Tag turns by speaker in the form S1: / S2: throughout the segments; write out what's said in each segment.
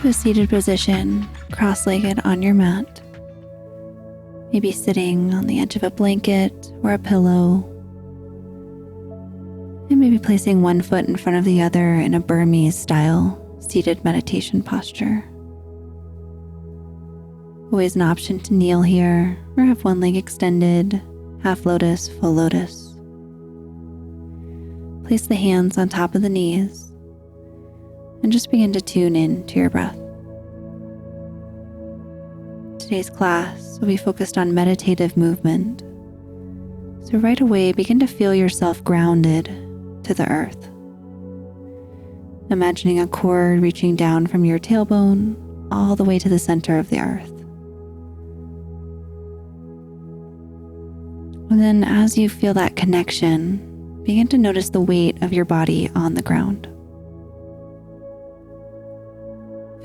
S1: to a seated position, cross-legged on your mat. Maybe sitting on the edge of a blanket or a pillow. And maybe placing one foot in front of the other in a Burmese-style seated meditation posture. Always an option to kneel here or have one leg extended, half lotus, full lotus. Place the hands on top of the knees and just begin to tune in to your breath. Today's class will be focused on meditative movement. So right away, begin to feel yourself grounded to the earth. Imagining a cord reaching down from your tailbone all the way to the center of the earth. And then as you feel that connection, begin to notice the weight of your body on the ground.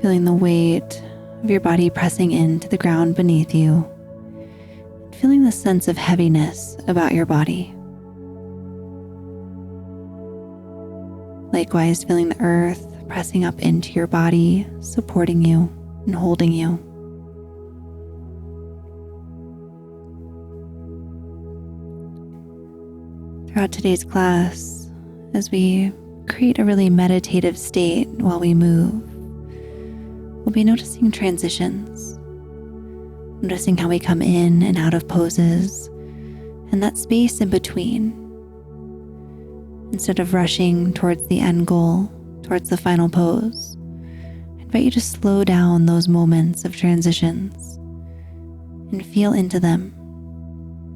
S1: Feeling the weight of your body pressing into the ground beneath you. And feeling the sense of heaviness about your body. Likewise, feeling the earth pressing up into your body, supporting you and holding you. Throughout today's class, as we create a really meditative state while we move, we'll be noticing transitions, noticing how we come in and out of poses, and that space in between. Instead of rushing towards the end goal, towards the final pose, I invite you to slow down those moments of transitions and feel into them.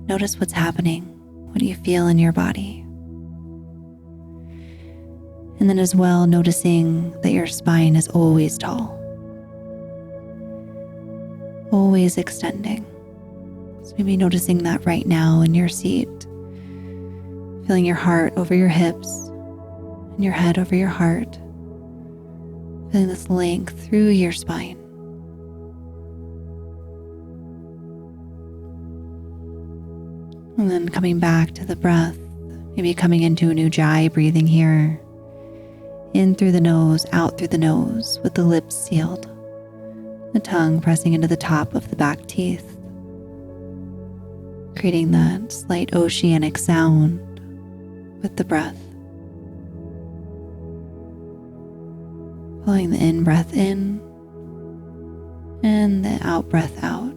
S1: Notice what's happening. What do you feel in your body? And then as well, noticing that your spine is always tall, always extending. So maybe noticing that right now in your seat, feeling your heart over your hips and your head over your heart, feeling this length through your spine. And then coming back to the breath, maybe coming into a new Ujjayi breathing here. In through the nose, out through the nose, with the lips sealed. The tongue pressing into the top of the back teeth. Creating that slight oceanic sound with the breath. Following the in-breath in and the out-breath out.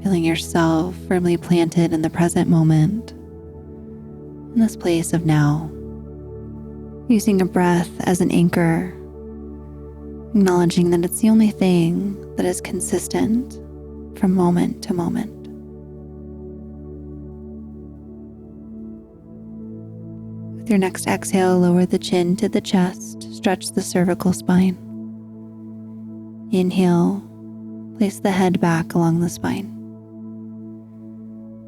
S1: Feeling yourself firmly planted in the present moment, in this place of now. Using a breath as an anchor, acknowledging that it's the only thing that is consistent from moment to moment. With your next exhale, lower the chin to the chest, stretch the cervical spine. Inhale, place the head back along the spine.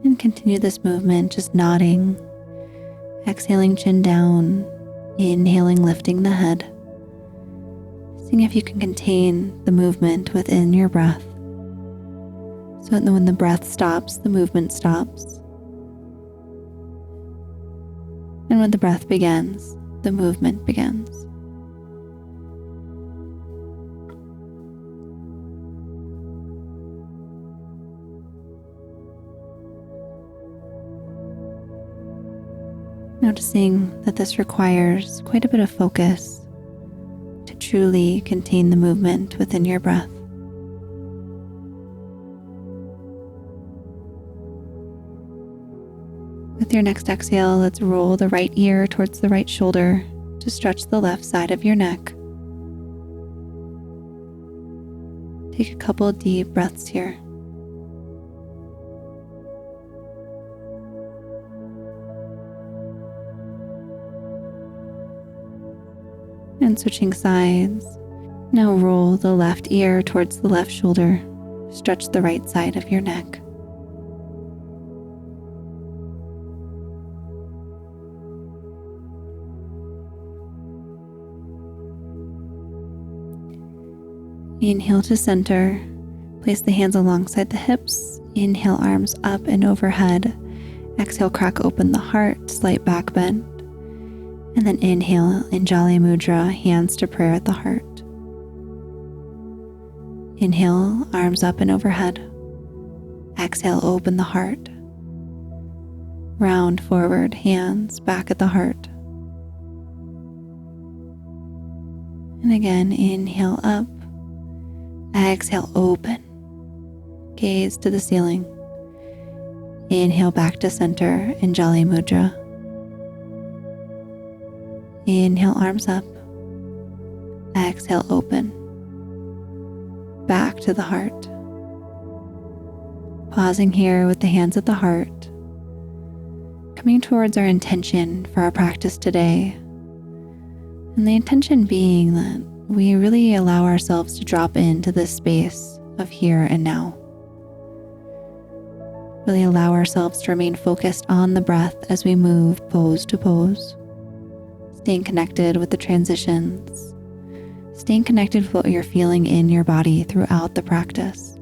S1: And continue this movement, just nodding, exhaling chin down, inhaling, lifting the head. Seeing if you can contain the movement within your breath. So that when the breath stops, the movement stops. And when the breath begins, the movement begins. Noticing that this requires quite a bit of focus to truly contain the movement within your breath. With your next exhale, let's roll the right ear towards the right shoulder to stretch the left side of your neck. Take a couple of deep breaths here. And switching sides, now roll the left ear towards the left shoulder. Stretch the right side of your neck. Inhale to center. Place the hands alongside the hips. Inhale, arms up and overhead. Exhale, crack open the heart, slight back bend. And then inhale in Jali Mudra, hands to prayer at the heart. Inhale, arms up and overhead. Exhale, open the heart. Round forward, hands back at the heart. And again, inhale up. Exhale, open. Gaze to the ceiling. Inhale back to center in Jali Mudra. Inhale, arms up. Exhale, open. Back to the heart. Pausing here with the hands at the heart. Coming towards our intention for our practice today. And the intention being that we really allow ourselves to drop into this space of here and now. Really allow ourselves to remain focused on the breath as we move pose to pose. Staying connected with the transitions. Staying connected with what you're feeling in your body throughout the practice.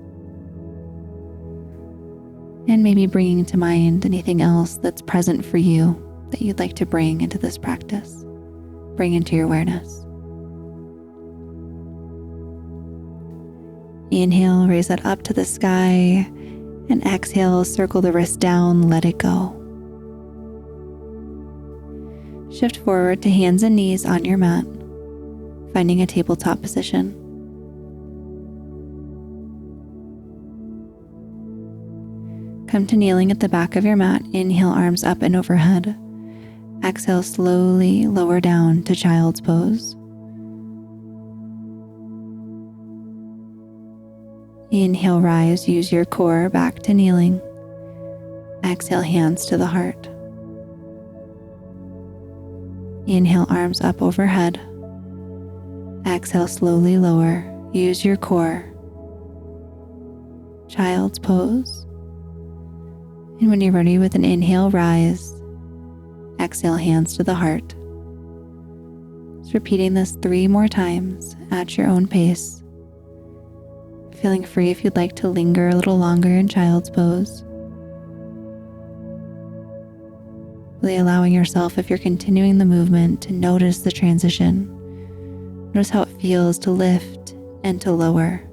S1: And maybe bringing to mind anything else that's present for you that you'd like to bring into this practice. Bring into your awareness. Inhale, raise that up to the sky, and exhale, circle the wrist down, let it go. Shift forward to hands and knees on your mat, finding a tabletop position. Come to kneeling at the back of your mat, inhale, arms up and overhead. Exhale, slowly lower down to child's pose. Inhale, rise, use your core back to kneeling. Exhale, hands to the heart. Inhale, arms up overhead. Exhale, slowly lower, use your core. Child's pose. And when you're ready with an inhale, rise. Exhale, hands to the heart. Just repeating this 3 more times at your own pace. Feeling free if you'd like to linger a little longer in child's pose. Really allowing yourself, if you're continuing the movement, to notice the transition. Notice how it feels to lift and to lower.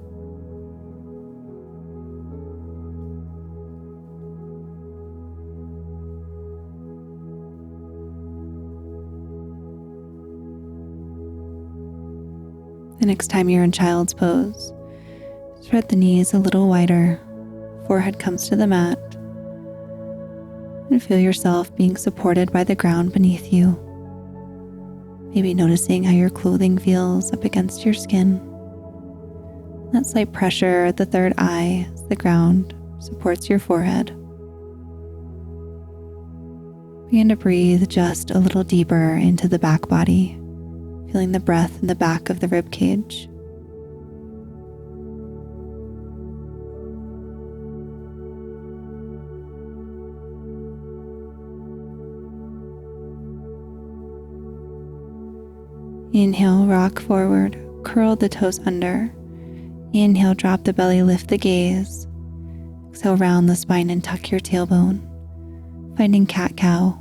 S1: The next time you're in child's pose, spread the knees a little wider, forehead comes to the mat, and feel yourself being supported by the ground beneath you. Maybe noticing how your clothing feels up against your skin. That slight pressure at the third eye as the ground supports your forehead. Begin to breathe just a little deeper into the back body, feeling the breath in the back of the rib cage. Inhale, rock forward, curl the toes under. Inhale, drop the belly, lift the gaze. Exhale, round the spine and tuck your tailbone, finding cat-cow.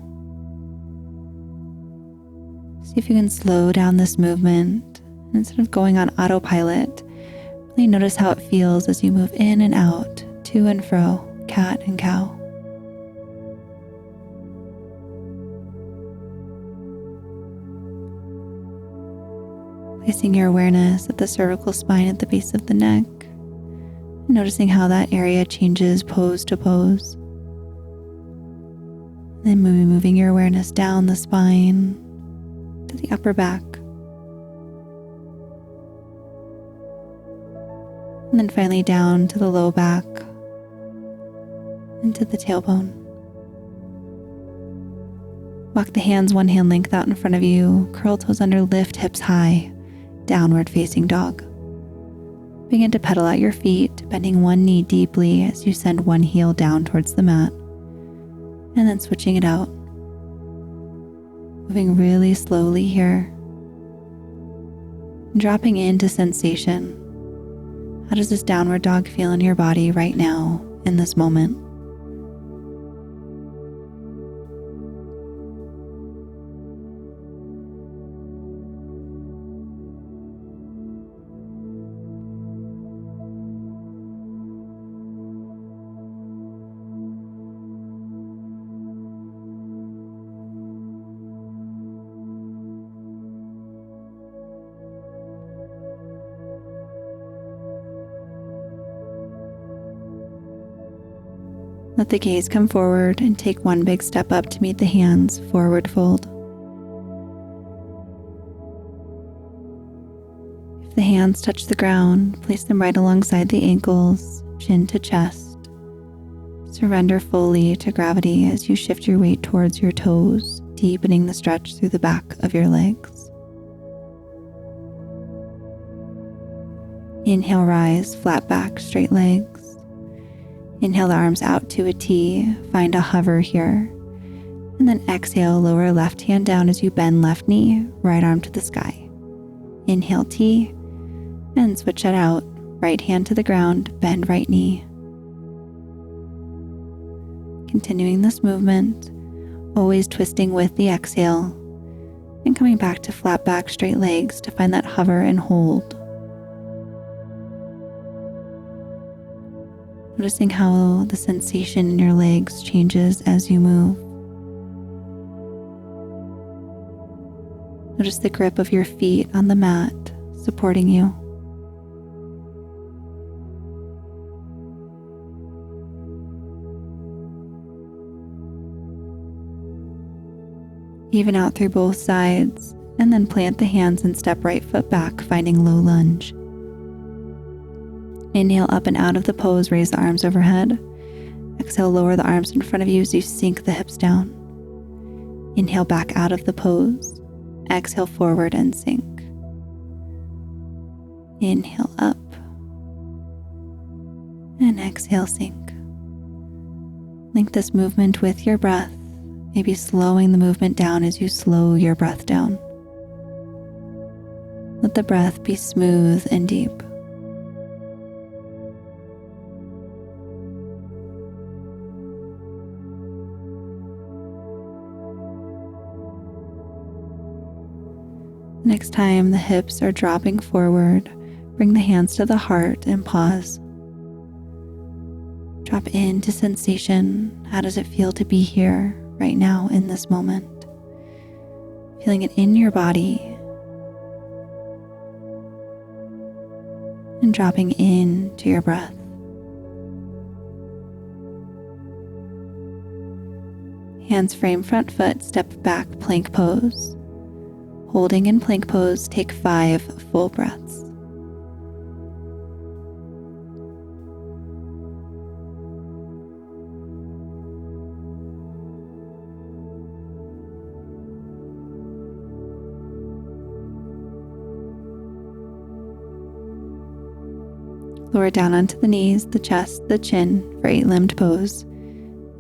S1: See if you can slow down this movement. And instead of going on autopilot, really notice how it feels as you move in and out, to and fro, cat and cow. Placing your awareness at the cervical spine at the base of the neck, noticing how that area changes pose to pose. Then moving your awareness down the spine to the upper back. And then finally down to the low back, into the tailbone. Walk the hands 1 hand length out in front of you, curl toes under, lift hips high, downward facing dog. Begin to pedal out your feet, bending one knee deeply as you send one heel down towards the mat, and then switching it out. Moving really slowly here, dropping into sensation. How does this downward dog feel in your body right now, in this moment? Let the gaze come forward and take one big step up to meet the hands, forward fold. If the hands touch the ground, place them right alongside the ankles, chin to chest. Surrender fully to gravity as you shift your weight towards your toes, deepening the stretch through the back of your legs. Inhale, rise, flat back, straight legs. Inhale the arms out to a T, find a hover here. And then exhale, lower left hand down as you bend left knee, right arm to the sky. Inhale T, and switch that out. Right hand to the ground, bend right knee. Continuing this movement, always twisting with the exhale, and coming back to flat back, straight legs to find that hover and hold. Noticing how the sensation in your legs changes as you move. Notice the grip of your feet on the mat supporting you. Even out through both sides, and then plant the hands and step right foot back, finding low lunge. Inhale up and out of the pose, raise the arms overhead. Exhale, lower the arms in front of you as you sink the hips down. Inhale back out of the pose. Exhale forward and sink. Inhale up. And exhale, sink. Link this movement with your breath, maybe slowing the movement down as you slow your breath down. Let the breath be smooth and deep. Next time the hips are dropping forward, bring the hands to the heart and pause. Drop into sensation. How does it feel to be here right now in this moment? Feeling it in your body and dropping into your breath. Hands frame front foot, step back, plank pose. Holding in plank pose, take 5 full breaths. Lower down onto the knees, the chest, the chin for 8-limbed pose,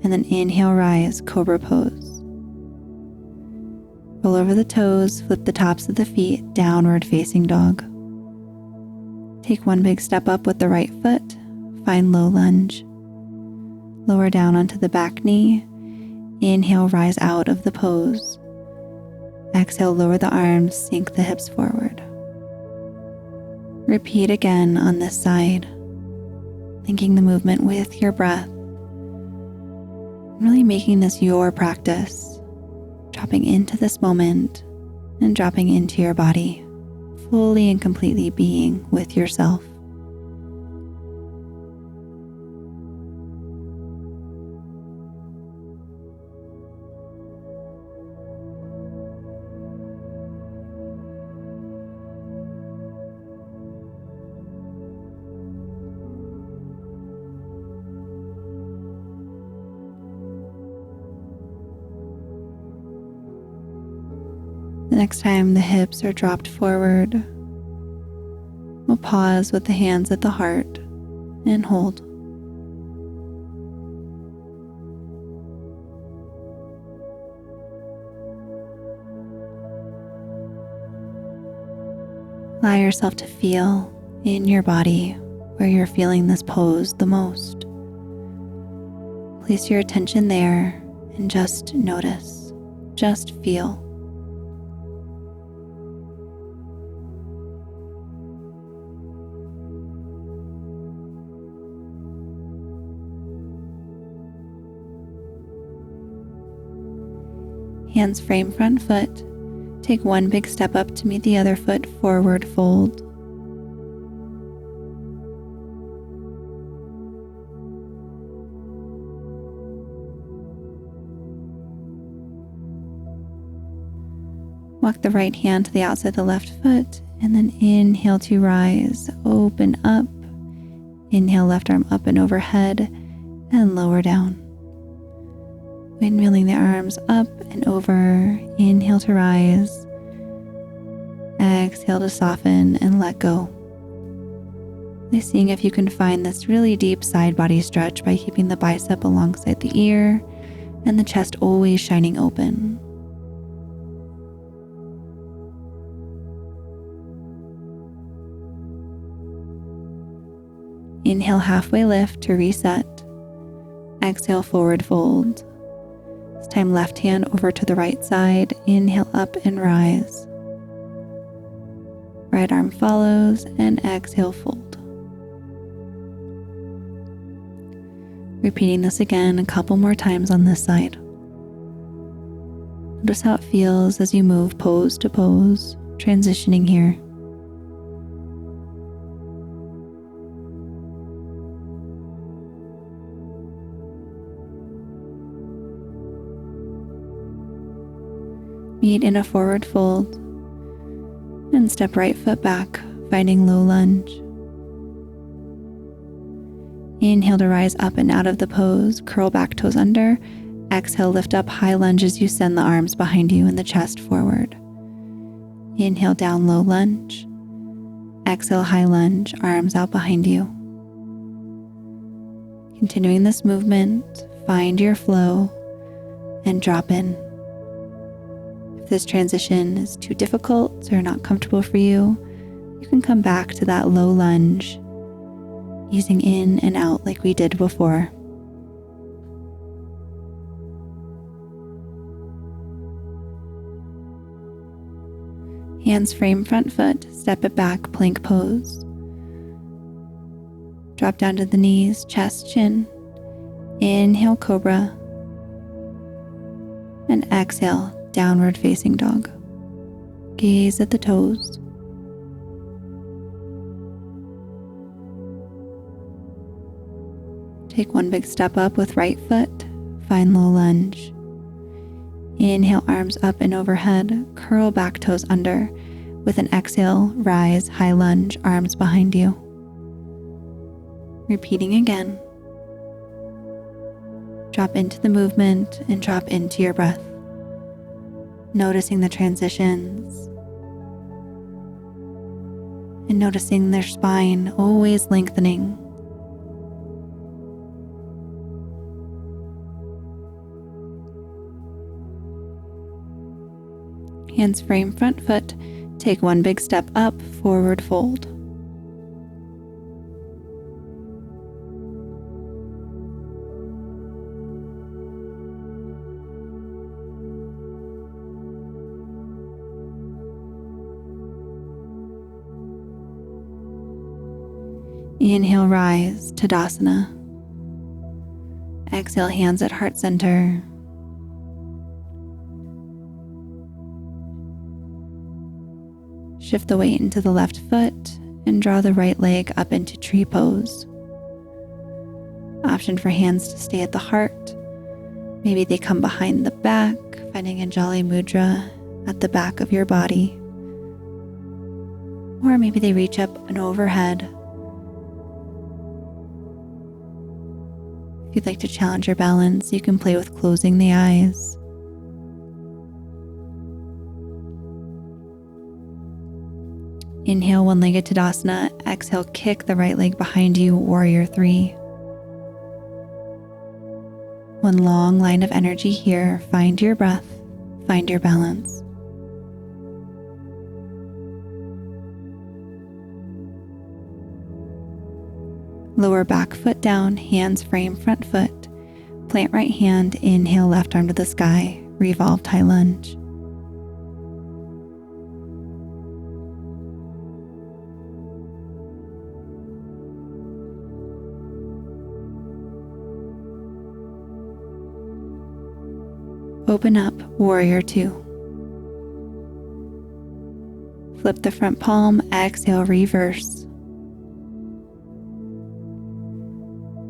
S1: and then inhale, rise, cobra pose. Roll over the toes, flip the tops of the feet, downward facing dog. Take one big step up with the right foot, find low lunge. Lower down onto the back knee, inhale, rise out of the pose. Exhale, lower the arms, sink the hips forward. Repeat again on this side, linking the movement with your breath, really making this your practice. Dropping into this moment and dropping into your body, fully and completely being with yourself. The next time the hips are dropped forward, we'll pause with the hands at the heart and hold. Allow yourself to feel in your body where you're feeling this pose the most. Place your attention there and just notice, just feel. Hands frame front foot. Take one big step up to meet the other foot, forward fold. Walk the right hand to the outside of the left foot, and then inhale to rise, open up. Inhale, left arm up and overhead, and lower down. Windmilling the arms up and over. Inhale to rise. Exhale to soften and let go. Really seeing if you can find this really deep side body stretch by keeping the bicep alongside the ear and the chest always shining open. Inhale, halfway lift to reset. Exhale, forward fold. This time, left hand over to the right side. Inhale up and rise. Right arm follows and exhale, fold. Repeating this again a couple more times on this side. Notice how it feels as you move pose to pose, transitioning here. Meet in a forward fold and step right foot back, finding low lunge. Inhale to rise up and out of the pose, curl back toes under. Exhale, lift up, high lunge as you send the arms behind you and the chest forward. Inhale, down low lunge. Exhale, high lunge, arms out behind you. Continuing this movement, find your flow and drop in. If this transition is too difficult or not comfortable for you, you can come back to that low lunge, easing in and out like we did before. Hands frame front foot, step it back, plank pose. Drop down to the knees, chest, chin. Inhale, cobra. And exhale, downward facing dog. Gaze at the toes. Take one big step up with right foot. Find low lunge. Inhale, arms up and overhead. Curl back toes under. With an exhale, rise, high lunge, arms behind you. Repeating again. Drop into the movement and drop into your breath. Noticing the transitions. And noticing their spine always lengthening. Hands frame front foot. Take one big step up, forward fold. Inhale, rise, Tadasana. Exhale, hands at heart center. Shift the weight into the left foot and draw the right leg up into tree pose. Option for hands to stay at the heart. Maybe they come behind the back, finding a Jali Mudra at the back of your body. Or maybe they reach up and overhead. If you'd like to challenge your balance, you can play with closing the eyes. Inhale, one-legged Tadasana. Exhale, kick the right leg behind you, Warrior 3. One long line of energy here. Find your breath, find your balance. Lower back foot down, hands frame front foot. Plant right hand, inhale, left arm to the sky, revolved high lunge. Open up, Warrior 2. Flip the front palm, exhale, reverse.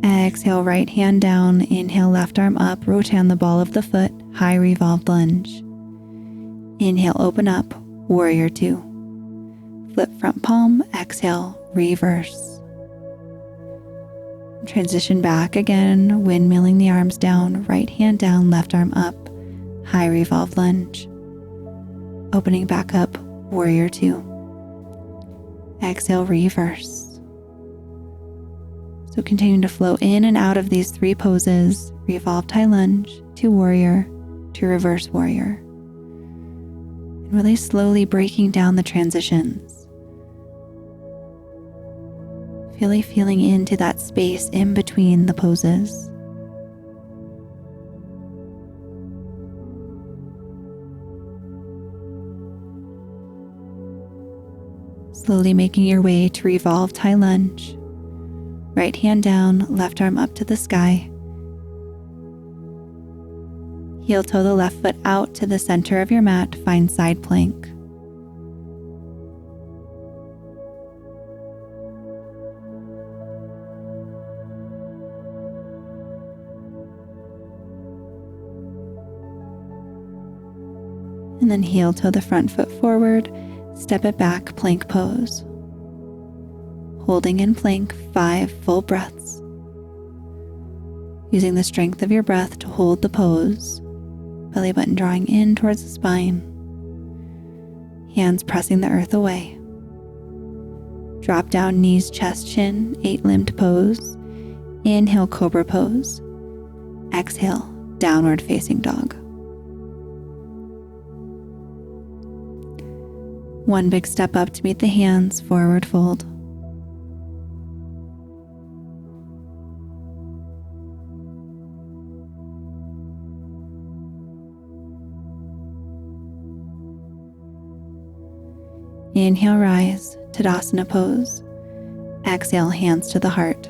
S1: Exhale, right hand down, inhale, left arm up, rotate on the ball of the foot, high revolved lunge. Inhale, open up, warrior two. Flip front palm, exhale, reverse. Transition back again, windmilling the arms down, right hand down, left arm up, high revolve lunge. Opening back up, warrior two. Exhale, reverse. So continuing to flow in and out of these three poses, revolved high lunge to warrior to reverse warrior. And really slowly breaking down the transitions. Really feeling into that space in between the poses. Slowly making your way to revolved high lunge. Right hand down, left arm up to the sky. Heel toe the left foot out to the center of your mat, find side plank. And then heel toe the front foot forward, step it back, plank pose. Holding in plank 5 full breaths. Using the strength of your breath to hold the pose, belly button drawing in towards the spine, hands pressing the earth away. Drop down, knees, chest, chin, 8-limbed pose. Inhale, cobra pose. Exhale, downward facing dog. One big step up to meet the hands, forward fold. Inhale, rise, Tadasana pose. Exhale, hands to the heart.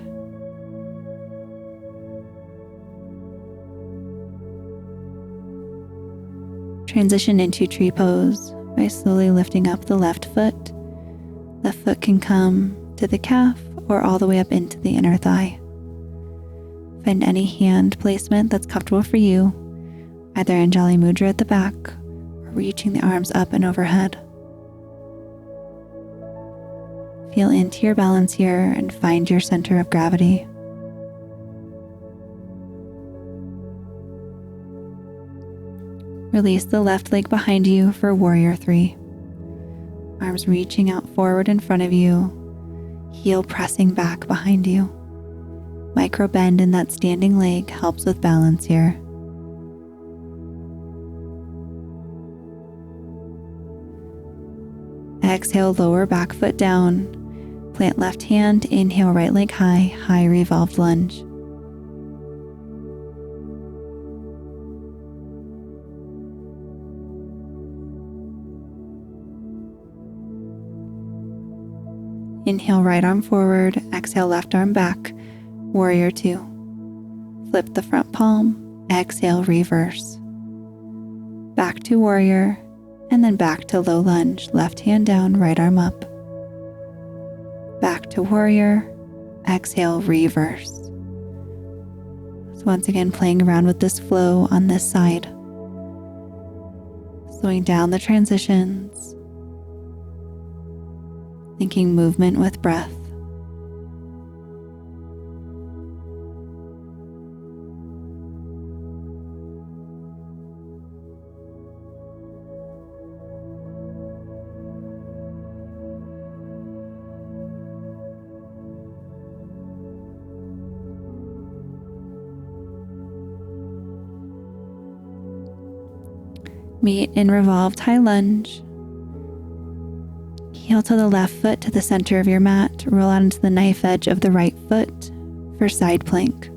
S1: Transition into tree pose by slowly lifting up the left foot. Left foot can come to the calf or all the way up into the inner thigh. Find any hand placement that's comfortable for you, either in Jali Mudra at the back or reaching the arms up and overhead. Feel into your balance here and find your center of gravity. Release the left leg behind you for warrior 3. Arms reaching out forward in front of you, heel pressing back behind you. Micro bend in that standing leg helps with balance here. Exhale, lower back foot down. Plant left hand, inhale, right leg high, high revolved lunge. Inhale, right arm forward, exhale, left arm back, warrior 2. Flip the front palm, exhale, reverse. Back to warrior, and then back to low lunge, left hand down, right arm up. Back to warrior, exhale, reverse. So once again, playing around with this flow on this side. Slowing down the transitions. Thinking movement with breath. Meet in revolved high lunge. Heel to the left foot to the center of your mat. Roll out into the knife edge of the right foot for side plank.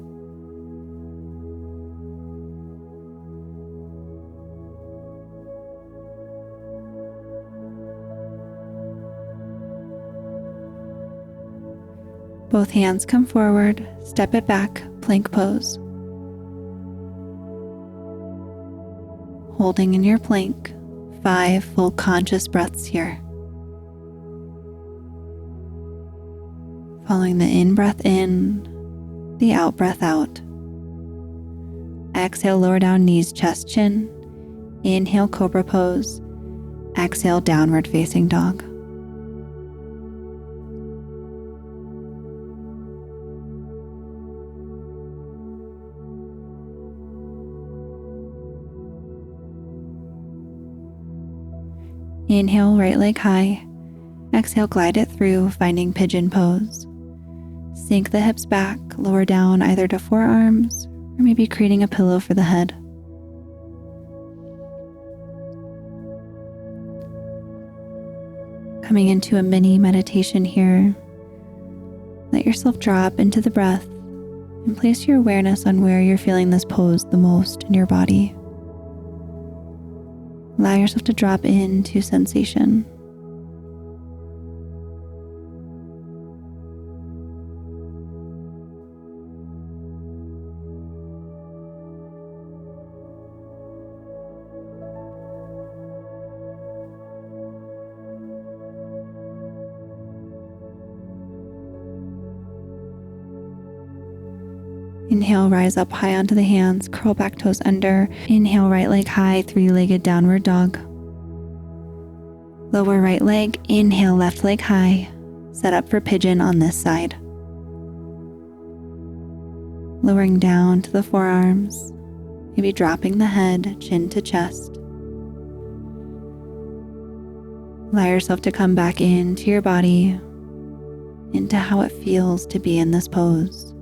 S1: Both hands come forward, step it back, plank pose. Holding in your plank, 5 full conscious breaths here. Following the in-breath in, the out-breath out. Exhale, lower down, knees, chest, chin. Inhale, cobra pose. Exhale, downward facing dog. Inhale, right leg high. Exhale, glide it through, finding pigeon pose. Sink the hips back, lower down either to forearms or maybe creating a pillow for the head. Coming into a mini meditation here, let yourself drop into the breath and place your awareness on where you're feeling this pose the most in your body. Allow yourself to drop into sensation. Inhale, rise up high onto the hands, curl back toes under. Inhale, right leg high, three-legged downward dog. Lower right leg, inhale, left leg high. Set up for pigeon on this side. Lowering down to the forearms, maybe dropping the head, chin to chest. Allow yourself to come back into your body, into how it feels to be in this pose.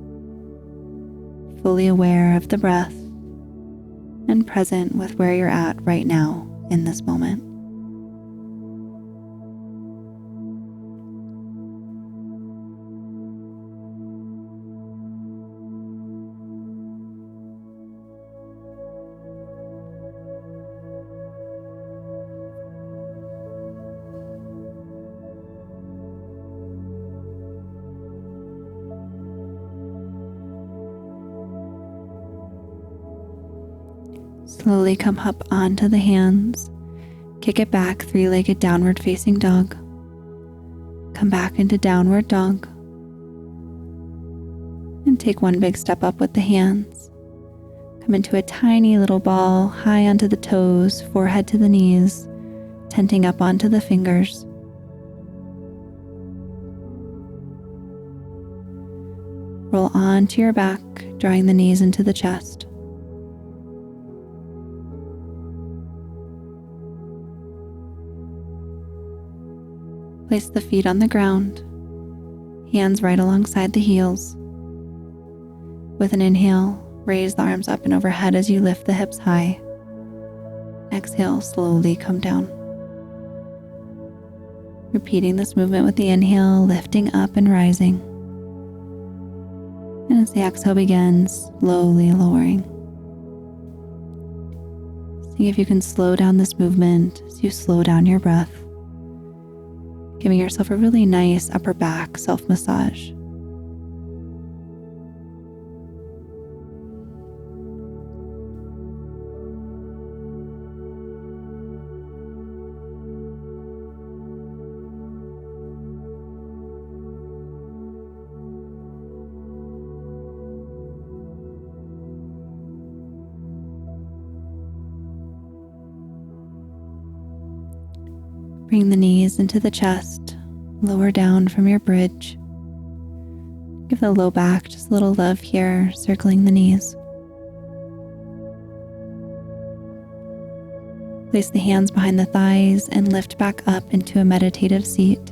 S1: Fully aware of the breath and present with where you're at right now in this moment. Slowly come up onto the hands, kick it back, three-legged downward facing dog. Come back into downward dog. And take one big step up with the hands. Come into a tiny little ball, high onto the toes, forehead to the knees, tenting up onto the fingers. Roll onto your back, drawing the knees into the chest. Place the feet on the ground, hands right alongside the heels. With an inhale, raise the arms up and overhead as you lift the hips high. Exhale, slowly come down. Repeating this movement with the inhale, lifting up and rising. And as the exhale begins, slowly lowering. See if you can slow down this movement as you slow down your breath. Giving yourself a really nice upper back self-massage. Bring the knees into the chest, lower down from your bridge. Give the low back just a little love here, circling the knees. Place the hands behind the thighs and lift back up into a meditative seat.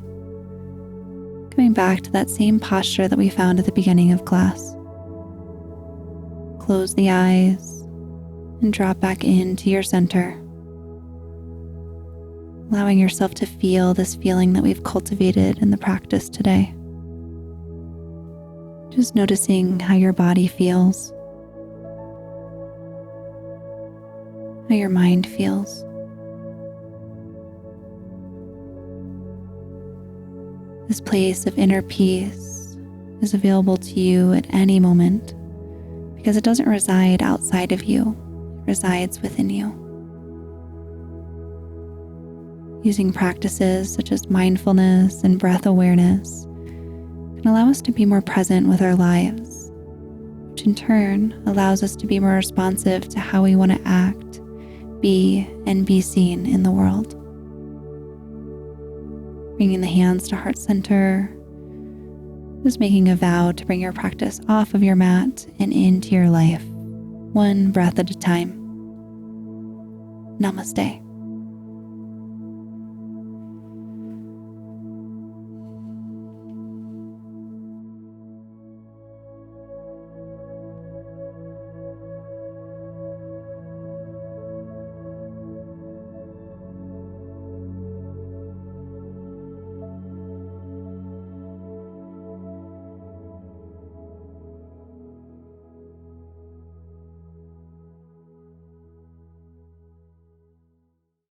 S1: Coming back to that same posture that we found at the beginning of class. Close the eyes and drop back into your center. Allowing yourself to feel this feeling that we've cultivated in the practice today. Just noticing how your body feels, how your mind feels. This place of inner peace is available to you at any moment because it doesn't reside outside of you, it resides within you. Using practices such as mindfulness and breath awareness can allow us to be more present with our lives, which in turn allows us to be more responsive to how we want to act, be, and be seen in the world. Bringing the hands to heart center. Just making a vow to bring your practice off of your mat and into your life, one breath at a time. Namaste.